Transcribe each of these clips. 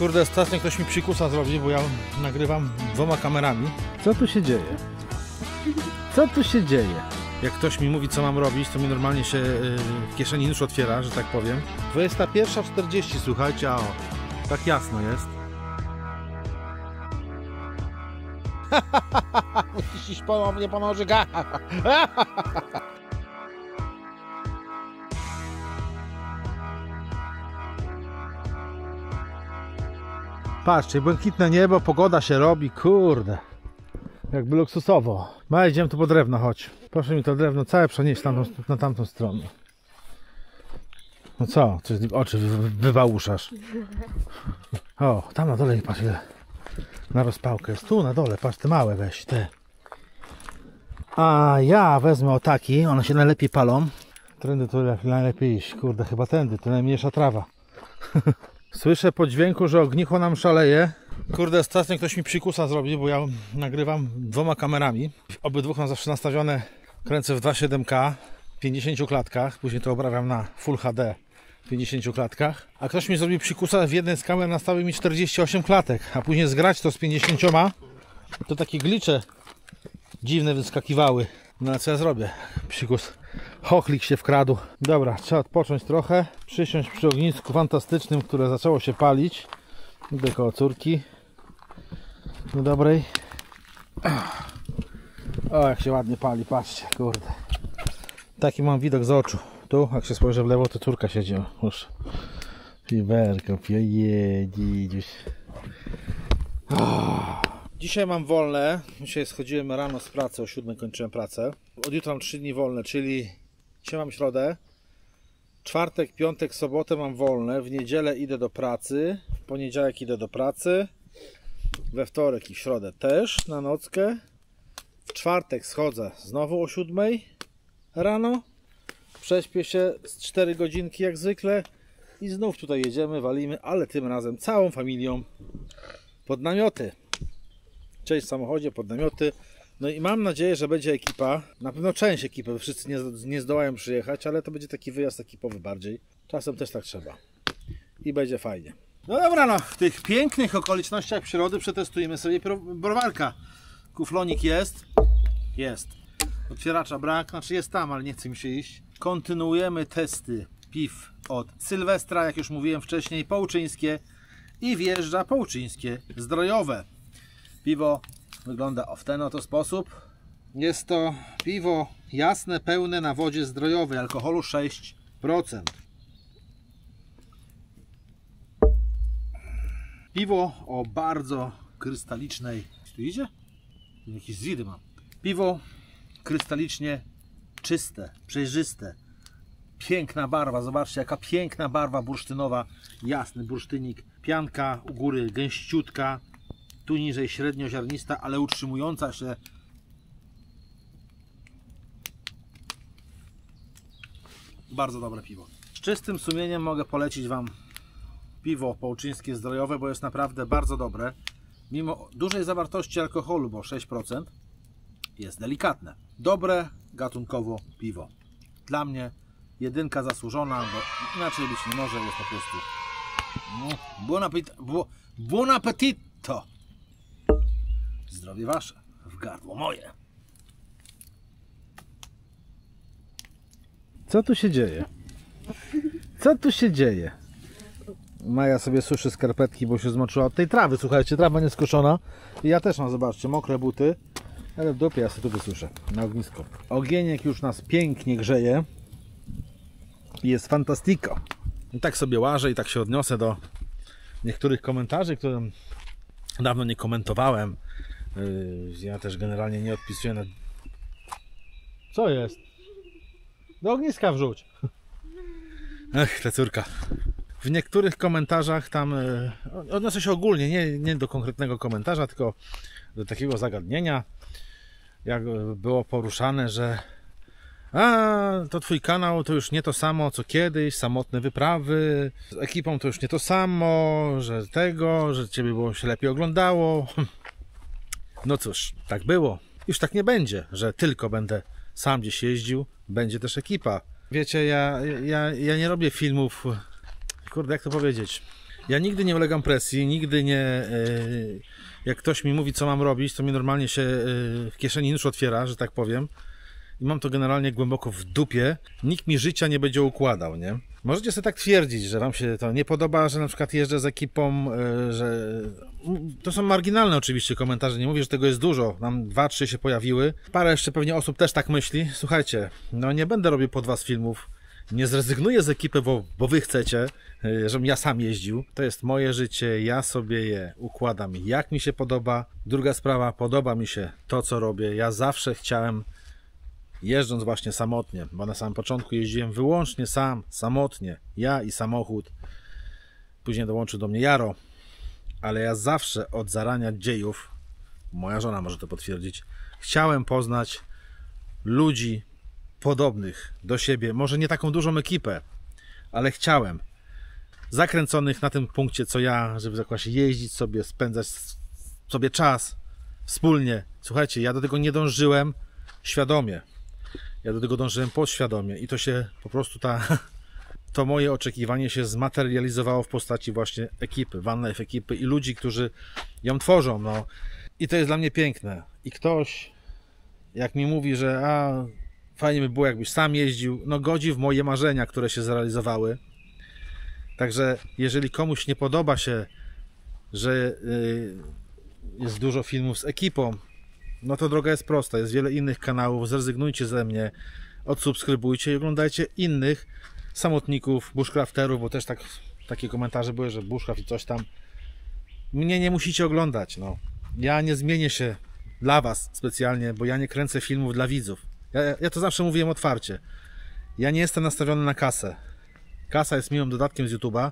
Kurde, ostatnio ktoś mi psikusa zrobi, bo ja nagrywam dwoma kamerami. Co tu się dzieje? Co tu się dzieje? Jak ktoś mi mówi, co mam robić, to mi normalnie się w kieszeni nóż otwiera, że tak powiem. 21:40, słuchajcie, a o, tak jasno jest. Musisz ponownie po nożyka. Patrzcie, błękitne niebo, pogoda się robi, kurde. Jakby luksusowo. No idziemy tu po drewno, chodź. Proszę mi to drewno całe przenieść na tamtą stronę. No co? Coś oczy wywałuszasz. O, tam na dole, patrz ile. Na rozpałkę jest. Tu na dole, patrz, te małe weź, te. A ja wezmę o taki, one się najlepiej palą. Trendy to najlepiej iść, kurde, chyba tędy, to najmniejsza trawa. Słyszę po dźwięku, że ognicho nam szaleje. Kurde, ostatnio ktoś mi psikusa zrobi, bo ja nagrywam dwoma kamerami. Obydwóch mam zawsze nastawione, kręcę w 2.7K, 50 klatkach, później to obrabiam na Full HD, 50 klatkach. A ktoś mi zrobił psikusa, w jednej z kamer nastawił mi 48 klatek, a później zgrać to z 50, to takie glicze dziwne wyskakiwały. No ale co ja zrobię? Psikus, chochlik się wkradł. Dobra, trzeba odpocząć trochę, przysiąść przy ognisku fantastycznym, które zaczęło się palić. Idę koło córki niedobrej. O, jak się ładnie pali, patrzcie, kurde. Taki mam widok z oczu. Tu, jak się spojrzę w lewo, to córka siedzi. Już. Fiberko, dziś. Dzisiaj mam wolne. Dzisiaj schodziłem rano z pracy, o 7 kończyłem pracę. Od jutra mam 3 dni wolne, czyli dzisiaj mam środę. Czwartek, piątek, sobotę mam wolne. W niedzielę idę do pracy. W poniedziałek idę do pracy. We wtorek i w środę też na nockę. W czwartek schodzę znowu o 7 rano. Prześpię się z 4 godzinki jak zwykle. I znów tutaj jedziemy, walimy, ale tym razem całą familią pod namioty. Część w samochodzie, pod namioty. No i mam nadzieję, że będzie ekipa. Na pewno część ekipy, wszyscy nie zdołają przyjechać, ale to będzie taki wyjazd ekipowy bardziej. Czasem też tak trzeba. I będzie fajnie. No dobra, no w tych pięknych okolicznościach przyrody przetestujemy sobie browarka. Kuflonik jest. Jest. Otwieracza brak, znaczy jest tam, ale nie chce mi się iść. Kontynuujemy testy piw od Sylwestra, jak już mówiłem wcześniej, połczyńskie. I wjeżdża połczyńskie zdrojowe. Piwo wygląda w ten oto sposób. Jest to piwo jasne, pełne na wodzie zdrojowej, alkoholu 6%. Piwo o bardzo krystalicznej... Tu idzie? Jakieś zwidy mam. Piwo krystalicznie czyste, przejrzyste. Piękna barwa, zobaczcie jaka piękna barwa bursztynowa. Jasny bursztynik. Pianka u góry gęściutka. Tu niżej średnioziarnista, ale utrzymująca się. Bardzo dobre piwo. Z czystym sumieniem mogę polecić Wam piwo połczyńskie zdrojowe, bo jest naprawdę bardzo dobre. Mimo dużej zawartości alkoholu, bo 6%, jest delikatne. Dobre gatunkowo piwo. Dla mnie jedynka zasłużona, bo inaczej być nie może, jest po prostu buon appetito. Zdrowie Wasze, w gardło moje. Co tu się dzieje? Co tu się dzieje? Maja sobie suszy skarpetki, bo się zmoczyła od tej trawy. Słuchajcie, trawa nieskoszona. I ja też mam, zobaczcie, mokre buty. Ale w dupie ja sobie tu wysuszę na ognisko. Ogieniek już nas pięknie grzeje. Jest fantastico. I tak sobie łażę i tak się odniosę do niektórych komentarzy, które dawno nie komentowałem. Ja też generalnie nie odpisuję na... Co jest? Do ogniska wrzuć. Ech, ta córka. W niektórych komentarzach tam odnoszę się ogólnie, nie do konkretnego komentarza, tylko do takiego zagadnienia, jak było poruszane, że to twój kanał to już nie to samo co kiedyś, samotne wyprawy, z ekipą to już nie to samo, że ciebie było się lepiej oglądało. No cóż, tak było. Już tak nie będzie, że tylko będę sam gdzieś jeździł, będzie też ekipa. Wiecie, ja nie robię filmów, kurde, jak to powiedzieć? Ja nigdy nie ulegam presji, nigdy nie... Jak ktoś mi mówi, co mam robić, to mi normalnie się w kieszeni nóż otwiera, że tak powiem. I mam to generalnie głęboko w dupie. Nikt mi życia nie będzie układał, nie? Możecie sobie tak twierdzić, że wam się to nie podoba, że na przykład jeżdżę z ekipą, że... To są marginalne oczywiście komentarze, nie mówię, że tego jest dużo. Nam 2-3 się pojawiły. Parę jeszcze pewnie osób też tak myśli. Słuchajcie, no nie będę robił pod was filmów. Nie zrezygnuję z ekipy, bo wy chcecie, żebym ja sam jeździł. To jest moje życie, ja sobie je układam jak mi się podoba. Druga sprawa, podoba mi się to, co robię. Ja zawsze chciałem, jeżdżąc właśnie samotnie, bo na samym początku jeździłem wyłącznie sam, samotnie, ja i samochód. Później dołączył do mnie Jaro, ale ja zawsze od zarania dziejów, moja żona może to potwierdzić, chciałem poznać ludzi podobnych do siebie, może nie taką dużą ekipę, ale chciałem, zakręconych na tym punkcie co ja, żeby właśnie jeździć sobie, spędzać sobie czas wspólnie. Słuchajcie, ja do tego nie dążyłem świadomie, ja do tego dążyłem podświadomie i to się po prostu to moje oczekiwanie się zmaterializowało w postaci właśnie ekipy, Van Life ekipy i ludzi, którzy ją tworzą, no. I to jest dla mnie piękne. I ktoś, jak mi mówi, że fajnie by było, jakbyś sam jeździł, no godzi w moje marzenia, które się zrealizowały. Także jeżeli komuś nie podoba się, że jest dużo filmów z ekipą, no to droga jest prosta, jest wiele innych kanałów, zrezygnujcie ze mnie, odsubskrybujcie i oglądajcie innych samotników, bushcrafterów, bo też takie komentarze były, że bushcraft i coś tam. Mnie nie musicie oglądać, no. Ja nie zmienię się dla was specjalnie, bo ja nie kręcę filmów dla widzów. Ja to zawsze mówiłem otwarcie. Ja nie jestem nastawiony na kasę. Kasa jest miłym dodatkiem z YouTube'a.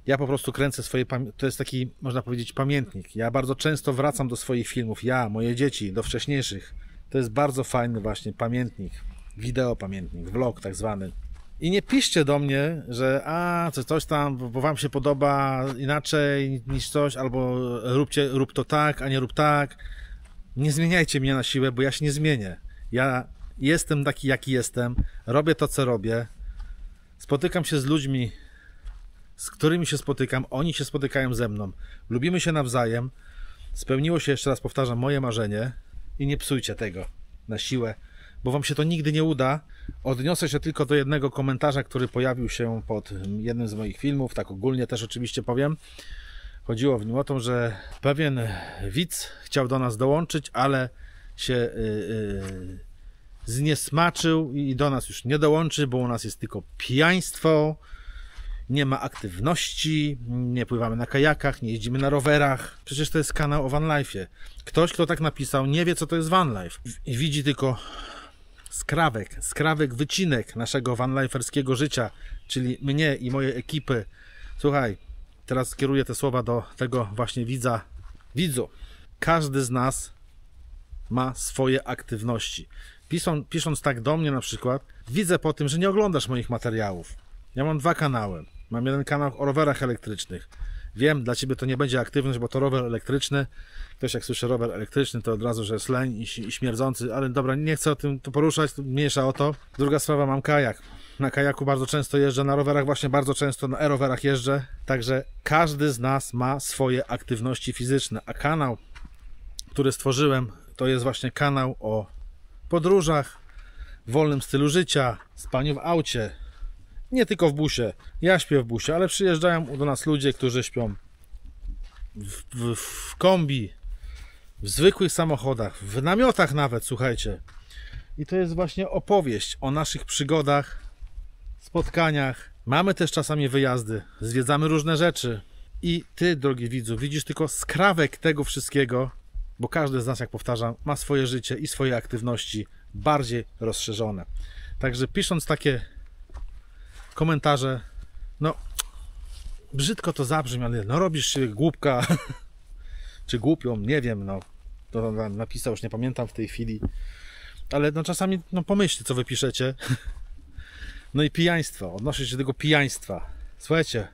Ja po prostu kręcę swoje... To jest taki, można powiedzieć, pamiętnik. Ja bardzo często wracam do swoich filmów. Ja, moje dzieci, do wcześniejszych. To jest bardzo fajny właśnie pamiętnik. Wideo pamiętnik, vlog tak zwany. I nie piszcie do mnie, że coś tam, bo wam się podoba inaczej niż coś, albo rób to tak, a nie rób tak. Nie zmieniajcie mnie na siłę, bo ja się nie zmienię. Ja jestem taki, jaki jestem. Robię to, co robię. Spotykam się z ludźmi, z którymi się spotykam. Oni się spotykają ze mną. Lubimy się nawzajem. Spełniło się, jeszcze raz powtarzam, moje marzenie. I nie psujcie tego na siłę, bo wam się to nigdy nie uda. Odniosę się tylko do jednego komentarza, który pojawił się pod jednym z moich filmów. Tak ogólnie też oczywiście powiem. Chodziło w nim o to, że pewien widz chciał do nas dołączyć, ale się zniesmaczył i do nas już nie dołączy, bo u nas jest tylko pijaństwo, nie ma aktywności, nie pływamy na kajakach, nie jeździmy na rowerach. Przecież to jest kanał o van life'ie. Ktoś, kto tak napisał, nie wie, co to jest van life i widzi tylko skrawek, wycinek naszego vanliferskiego życia, czyli mnie i mojej ekipy. Słuchaj, teraz kieruję te słowa do tego właśnie widza. Widzu, każdy z nas ma swoje aktywności. Pisząc tak do mnie na przykład, widzę po tym, że nie oglądasz moich materiałów. Ja mam 2 kanały. Mam jeden kanał o rowerach elektrycznych. Wiem, dla ciebie to nie będzie aktywność, bo to rower elektryczny. Ktoś jak słyszy rower elektryczny, to od razu, że jest leń i śmierdzący, ale dobra, nie chcę o tym to poruszać, mniejsza o to. Druga sprawa, mam kajak. Na kajaku bardzo często jeżdżę, na rowerach właśnie bardzo często, na e-rowerach jeżdżę. Także każdy z nas ma swoje aktywności fizyczne, a kanał, który stworzyłem, to jest właśnie kanał o podróżach, wolnym stylu życia, spaniu w aucie, nie tylko w busie. Ja śpię w busie, ale przyjeżdżają do nas ludzie, którzy śpią w kombi, w zwykłych samochodach, w namiotach nawet, słuchajcie. I to jest właśnie opowieść o naszych przygodach, spotkaniach. Mamy też czasami wyjazdy, zwiedzamy różne rzeczy. I ty, drogi widzu, widzisz tylko skrawek tego wszystkiego, bo każdy z nas, jak powtarzam, ma swoje życie i swoje aktywności bardziej rozszerzone. Także pisząc takie komentarze, no brzydko to zabrzmi, ale no robisz się głupka czy głupią, nie wiem, no to napisał, już nie pamiętam w tej chwili, ale no czasami no pomyślcie, co wy piszecie. No i pijaństwo, odnoszę się do tego pijaństwa. Słuchajcie,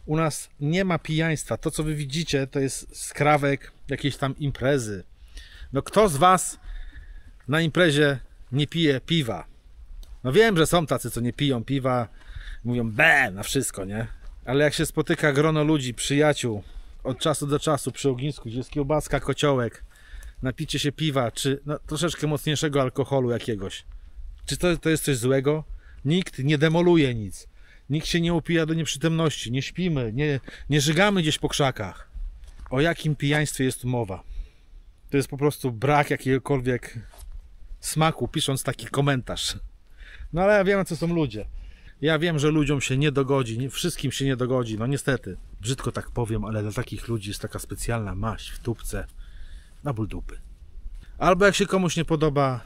u nas nie ma pijaństwa. To, co wy widzicie, to jest skrawek jakiejś tam imprezy. No kto z was na imprezie nie pije piwa? No wiem, że są tacy, co nie piją piwa, mówią be na wszystko, nie? Ale jak się spotyka grono ludzi, przyjaciół, od czasu do czasu przy ognisku, gdzie jest kiełbaska, kociołek, napicie się piwa, czy no, troszeczkę mocniejszego alkoholu jakiegoś. Czy to jest coś złego? Nikt nie demoluje nic. Nikt się nie upija do nieprzytomności. Nie śpimy, nie żygamy gdzieś po krzakach. O jakim pijaństwie jest tu mowa? To jest po prostu brak jakiegokolwiek smaku, pisząc taki komentarz. No ale ja wiem, co są ludzie. Ja wiem, że ludziom się nie dogodzi, wszystkim się nie dogodzi. No niestety, brzydko tak powiem, ale dla takich ludzi jest taka specjalna maść w tubce na ból dupy. Albo jak się komuś nie podoba,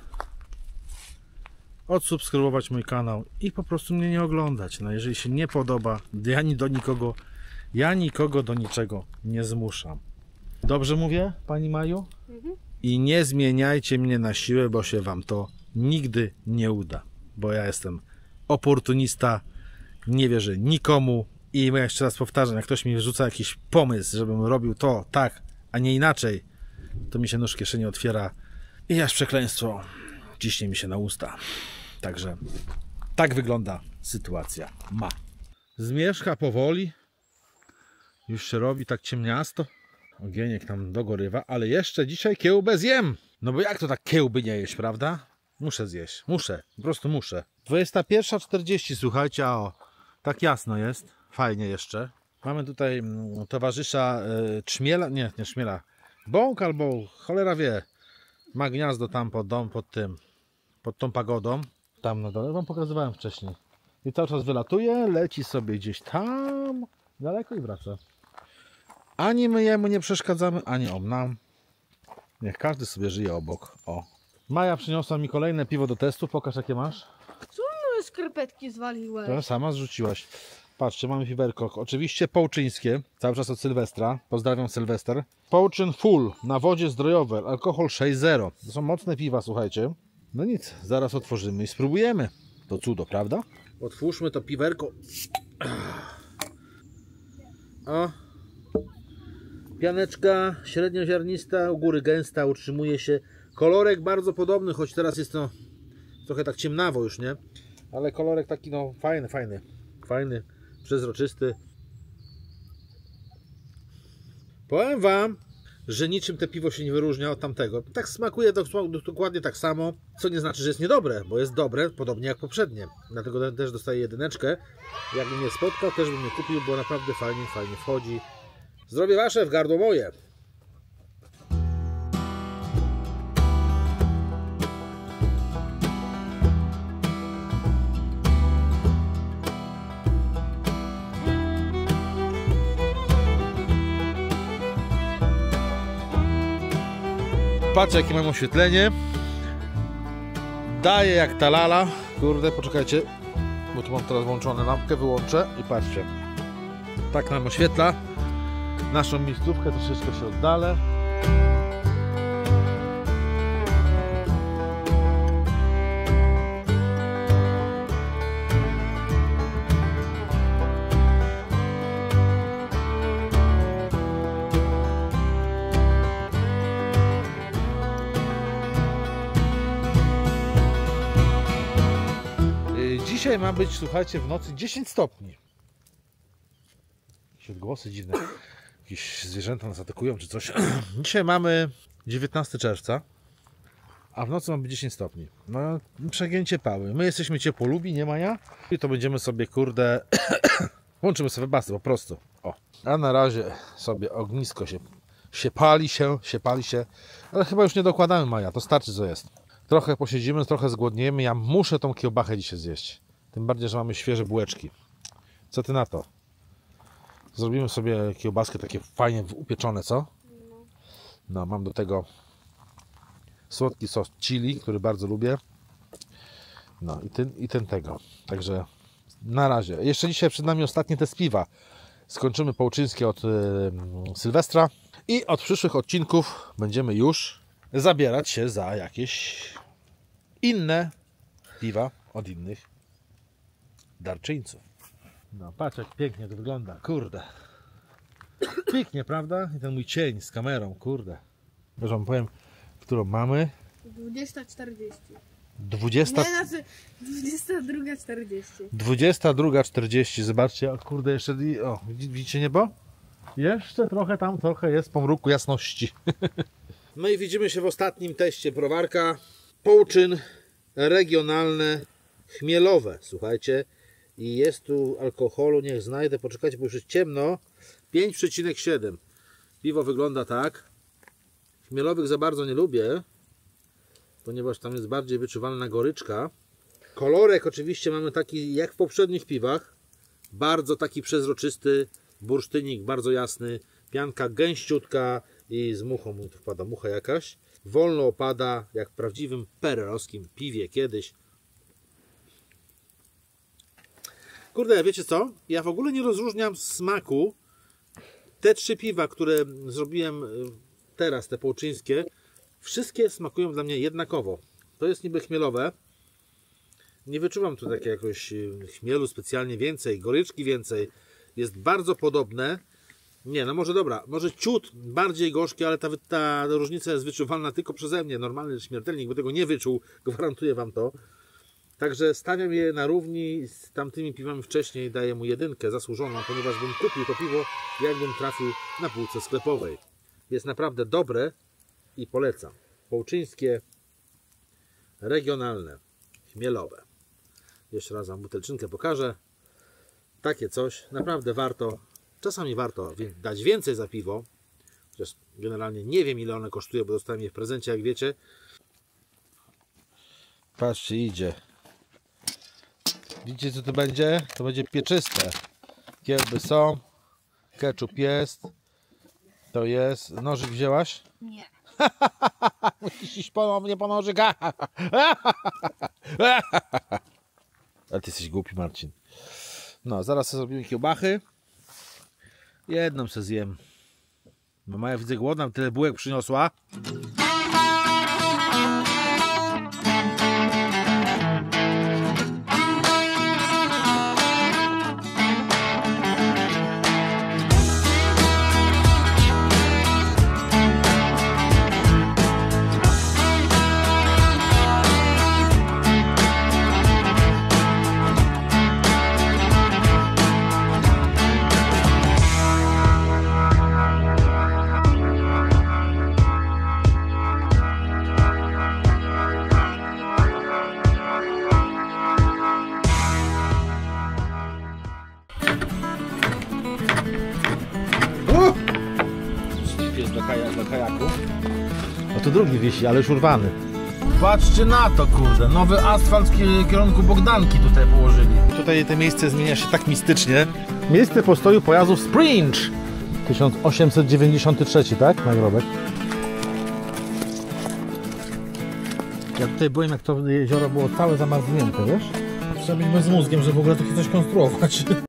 odsubskrybować mój kanał i po prostu mnie nie oglądać. No jeżeli się nie podoba, ja nikogo do niczego nie zmuszam. Dobrze mówię, pani Maju? I nie zmieniajcie mnie na siłę, bo się wam to nigdy nie uda. Bo ja jestem oportunista, nie wierzę nikomu i jeszcze raz powtarzam, jak ktoś mi wrzuca jakiś pomysł, żebym robił to tak, a nie inaczej, to mi się nóż w kieszeni otwiera i aż przekleństwo ciśnie mi się na usta. Także tak wygląda sytuacja. Zmierzcha powoli, już się robi tak ciemniasto. Ogieniek tam dogorywa, ale jeszcze dzisiaj kiełbę zjem. No bo jak to tak kiełby nie jeść, prawda? Muszę zjeść, po prostu muszę. 21:40, słuchajcie, a o, tak jasno jest, fajnie jeszcze. Mamy tutaj towarzysza Czmiela, nie Czmiela, Bąk albo cholera wie, ma gniazdo tam pod dom, pod tą pagodą. Tam na dole, wam pokazywałem wcześniej. I cały czas wylatuje, leci sobie gdzieś tam daleko i wraca. Ani my jemu nie przeszkadzamy, ani on nam. Niech każdy sobie żyje obok. O. Maja przyniosła mi kolejne piwo do testu. Pokaż, jakie masz. Co moje skarpetki zwaliłeś? To sama zrzuciłaś. Patrzcie, mamy piwerko. Oczywiście połczyńskie. Cały czas od Sylwestra. Pozdrawiam, Sylwester. Połczyn Full na wodzie zdrojowej. Alkohol 6,0. To są mocne piwa, słuchajcie. No nic, zaraz otworzymy i spróbujemy. To cudo, prawda? Otwórzmy to piwerko. O. Pianeczka średnioziarnista, u góry gęsta, utrzymuje się. Kolorek bardzo podobny, choć teraz jest to trochę tak ciemnawo już, nie? Ale kolorek taki no fajny, przezroczysty. Powiem wam, że niczym te piwo się nie wyróżnia od tamtego. Tak smakuje dokładnie tak samo, co nie znaczy, że jest niedobre, bo jest dobre, podobnie jak poprzednie. Dlatego też dostaję jedyneczkę. Jakbym mnie spotkał, też bym je kupił, bo naprawdę fajnie wchodzi. Zdrowie wasze, w gardło moje. Patrzcie, jakie mam oświetlenie. Daje jak ta lala. Kurde, poczekajcie, bo tu mam teraz włączone lampkę, wyłączę i patrzcie. Tak nam oświetla naszą miejscówkę, troszeczkę się oddalę. Dzisiaj ma być, słuchajcie, w nocy 10 stopni. Jakieś odgłosy dziwne. Jakieś zwierzęta nas atakują czy coś. Dzisiaj mamy 19 czerwca, a w nocy ma być 10 stopni. No, przegięcie pały. My jesteśmy ciepłolubi, nie Maja? I to będziemy sobie, kurde, łączymy sobie basy po prostu. O. A na razie sobie ognisko się pali się. Ale chyba już nie dokładamy, Maja, to starczy co jest. Trochę posiedzimy, trochę zgłodniemy. Ja muszę tą kiełbachę dzisiaj zjeść. Tym bardziej, że mamy świeże bułeczki. Co ty na to? Zrobimy sobie kiełbaskę takie fajnie upieczone, co? No, mam do tego słodki sos chili, który bardzo lubię. No i ten tego. Także na razie. Jeszcze dzisiaj przed nami ostatni test piwa. Skończymy połczyńskie od Sylwestra i od przyszłych odcinków będziemy już zabierać się za jakieś inne piwa od innych darczyńców. No patrz, jak pięknie to wygląda, kurde. Pięknie, prawda? I ten mój cień z kamerą, kurde. Już wam powiem, którą mamy. 20:40. 20... Nie, znaczy 22:40. 22:40. Zobaczcie, o kurde, jeszcze... O, widzicie niebo? Jeszcze trochę tam, trochę jest pomruku jasności. No i widzimy się w ostatnim teście browarka. Połczyn regionalne chmielowe, słuchajcie. I jest tu alkoholu, niech znajdę, poczekajcie, bo już jest ciemno. 5,7. Piwo wygląda tak. Chmielowych za bardzo nie lubię, ponieważ tam jest bardziej wyczuwalna goryczka. Kolorek oczywiście mamy taki jak w poprzednich piwach. Bardzo taki przezroczysty, bursztynik bardzo jasny, pianka gęściutka i z muchą, tu wpada mucha jakaś. Wolno opada, jak w prawdziwym perelowskim piwie kiedyś. Kurde, wiecie co? Ja w ogóle nie rozróżniam smaku. Te 3 piwa, które zrobiłem teraz, te połczyńskie, wszystkie smakują dla mnie jednakowo. To jest niby chmielowe. Nie wyczuwam tu takiego jakoś chmielu specjalnie więcej, goryczki więcej. Jest bardzo podobne. Nie, no może dobra, może ciut bardziej gorzkie, ale ta różnica jest wyczuwalna tylko przeze mnie. Normalny śmiertelnik by tego nie wyczuł, gwarantuję wam to. Także stawiam je na równi z tamtymi piwami wcześniej, daję mu 1 zasłużoną, ponieważ bym kupił to piwo, jakbym trafił na półce sklepowej. Jest naprawdę dobre i polecam. Połczyńskie, regionalne, chmielowe. Jeszcze raz wam butelczynkę pokażę. Takie coś, naprawdę warto. Czasami warto dać więcej za piwo. Chociaż generalnie nie wiem, ile one kosztuje, bo dostałem je w prezencie, jak wiecie. Patrzcie, idzie. Widzicie, co to będzie? To będzie pieczyste. Kiełby są. Ketchup jest. To jest. Nożyk wzięłaś? Nie. Musisz iść po mnie po nożyk. Ale ty jesteś głupi, Marcin. No, zaraz sobie zrobimy kiełbachy. Jedną se zjem. Bo Maja, widzę, głodna, tyle bułek przyniosła. Jest do kajaku. No to drugi wisi, ale już urwany. Patrzcie na to, kurde. Nowy asfalt w kierunku Bogdanki tutaj położyli. Tutaj to miejsce zmienia się tak mistycznie. Miejsce postoju pojazdów Springe. 1893, tak? Nagrobek. Ja tutaj byłem, jak to jezioro było całe zamarznięte, wiesz? Trzeba być bez mózgiem, żeby w ogóle takie coś konstruować.